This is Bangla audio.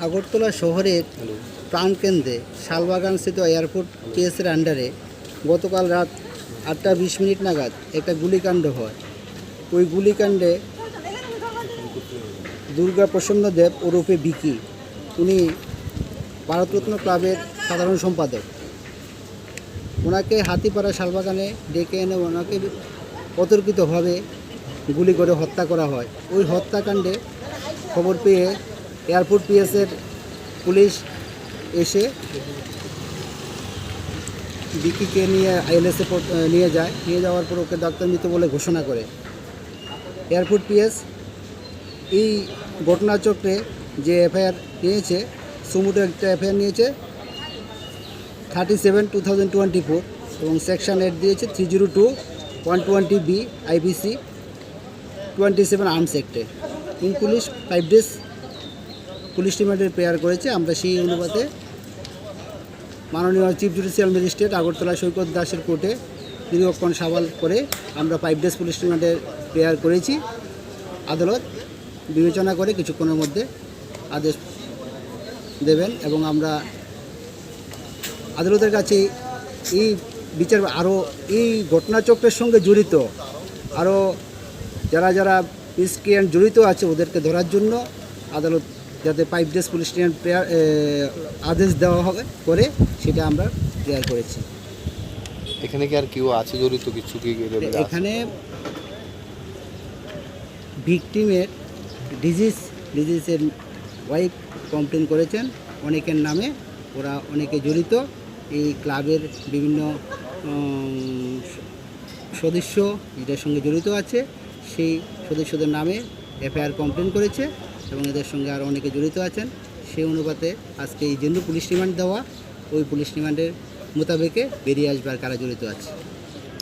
আগরতলা শহরের প্রাণকেন্দ্রে শালবাগানস্থিত এয়ারপোর্ট পিএসের আন্ডারে গতকাল রাত 8:20 নাগাদ একটা গুলিকাণ্ড হয়। ওই গুলিকাণ্ডে দুর্গা প্রসন্ন দেব ওরফে বিকি, উনি ভারতরত্ন ক্লাবের সাধারণ সম্পাদক। ওনাকে হাতিপাড়া শালবাগানে ডেকে এনে ওনাকে অতর্কিতভাবে গুলি করে হত্যা করা হয়। ওই হত্যাকাণ্ডে খবর পেয়ে এয়ারপোর্ট পিএসের পুলিশ এসে বিকিকে নিয়ে আইএলএসে নিয়ে যায়। নিয়ে যাওয়ার পর ওকে ডাক্তার মৃত বলে ঘোষণা করে। এয়ারপোর্ট পিএস এই ঘটনাচক্রে যে এফআইআর নিয়েছে, সুমুটো একটা এফআইআর নিয়েছে 37/2024 এবং সেকশন 8 দিয়েছে 302/120B IPC 27 আর্মস অ্যাক্টে। পুলিশ 5 days পুলিশ রিমান্ডের প্রেয়ার করেছে। আমরা সেই অনুপাতে মাননীয় chief judicial magistrate Agartala Saikat দাসের কোর্টে দীর্ঘক্ষণ সওয়াল করে আমরা 5 days পুলিশ রিমান্ডের প্রেয়ার করেছি। আদালত বিবেচনা করে কিছুক্ষণের মধ্যে আদেশ দেবেন এবং আমরা আদালতের কাছে এই বিচার আরও এই ঘটনাচক্রের সঙ্গে জড়িত আরও যারা মিসক্রিয়েন্ট জড়িত আছে ওদেরকে ধরার জন্য আদালত যাতে 5 days পুলিশ রিমান্ড প্রেয়ার আদেশ দেওয়া হবে করে সেটা আমরা প্রেয়ার করেছি। এখানে কি আর কেউ আছে জড়িত কিছু কি? এখানে ভিকটিমের ডিজিজের ওয়াইফ কমপ্লেন করেছেন অনেকের নামে। ওরা অনেকে জড়িত, এই ক্লাবের বিভিন্ন সদস্য এটার সঙ্গে জড়িত আছে। সেই সদস্যদের নামে এফআইআর কমপ্লেন করেছে এবং এদের সঙ্গে আরও অনেকে জড়িত আছেন। সেই অনুপাতে আজকে এই জন্য পুলিশ রিমান্ড দেওয়া, ওই পুলিশ রিমান্ডের মোতাবেকে বেরিয়ে আসবে আর কারা জড়িত আছে।